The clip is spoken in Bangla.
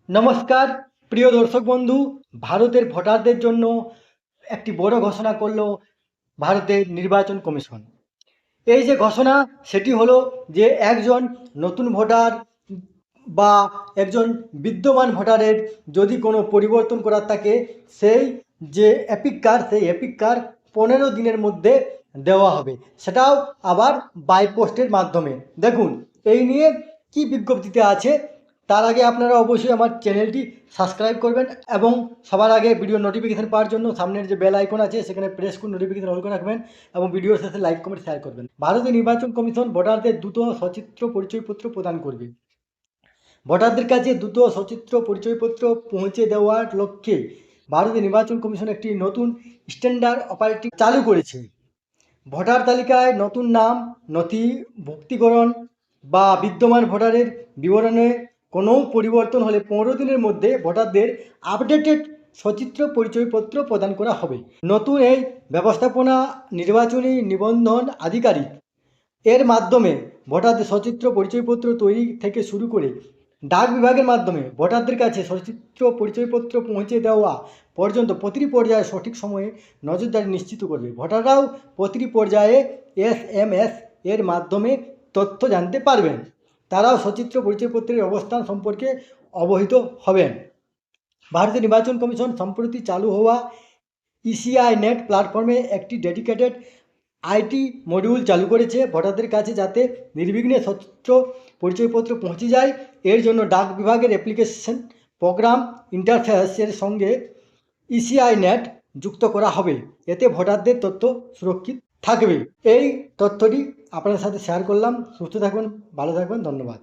নমস্কার প্রিয় দর্শক বন্ধু। ভারতের ভোটারদের জন্য একটি বড় ঘোষণা করলো ভারতের নির্বাচন কমিশন। এই যে ঘোষণা, সেটি হলো যে একজন নতুন ভোটার বা একজন বিদ্যমান ভোটারের যদি কোনো পরিবর্তন করার থাকে, সেই যে সেই এপিক কার্ড 15 দিনের মধ্যে দেওয়া হবে, সেটাও আবার বাই পোস্টের মাধ্যমে। দেখুন এই নিয়ে কি বিজ্ঞপ্তিতে আছে। তার আগে আপনারা অবশ্যই আমার চ্যানেলটি সাবস্ক্রাইব করবেন এবং সবার আগে ভিডিও নোটিফিকেশান পাওয়ার জন্য সামনের যে বেল আইকন আছে সেখানে প্রেস করে নোটিফিকেশান অন করে রাখবেন এবং ভিডিওর শেষে লাইক কমেন্ট শেয়ার করবেন। ভারতীয় নির্বাচন কমিশন ভোটারদের দ্রুত সচিত্র পরিচয়পত্র প্রদান করবে। ভোটারদের কাছে দ্রুত সচিত্র পরিচয়পত্র পৌঁছে দেওয়ার লক্ষ্যে ভারতীয় নির্বাচন কমিশন একটি নতুন স্ট্যান্ডার্ড অপারেটিং চালু করেছে। ভোটার তালিকায় নতুন নাম নথিভুক্তিকরণ বা বিদ্যমান ভোটারের বিবরণে কোনো পরিবর্তন হলে 15 দিনের মধ্যে ভোটারদের আপডেটেড সচিত্র পরিচয়পত্র প্রদান করা হবে। নতুন এই ব্যবস্থাপনা নির্বাচনী নিবন্ধন আধিকারিক এর মাধ্যমে ভোটারদের সচিত্র পরিচয়পত্র তৈরি থেকে শুরু করে ডাক বিভাগের মাধ্যমে ভোটারদের কাছে সচিত্র পরিচয়পত্র পৌঁছে দেওয়া পর্যন্ত প্রতিটি পর্যায়ে সঠিক সময়ে নজরদারি নিশ্চিত করবে। ভোটাররাও প্রতিটি পর্যায়ে SMS এর মাধ্যমে তথ্য জানতে পারবেন। তারাও সচিত্র পরিচয়পত্রের অবস্থান সম্পর্কে অবহিত হবেন। ভারতীয় নির্বাচন কমিশন সম্প্রতি চালু হওয়া ECI নেট প্ল্যাটফর্মে একটি ডেডিকেটেড IT মডিউল চালু করেছে ভোটারদের কাছে, যাতে নির্বিঘ্নে সচিত্র পরিচয়পত্র পৌঁছে যায়। এর জন্য ডাক বিভাগের অ্যাপ্লিকেশন প্রোগ্রাম ইন্টারফেসের সঙ্গে ECI নেট যুক্ত করা হবে। এতে ভোটারদের তথ্য সুরক্ষিত থাকবে। এই তথ্যটি আপনাদের সাথে শেয়ার করলাম। সুস্থ থাকবেন, ভালো থাকবেন, ধন্যবাদ।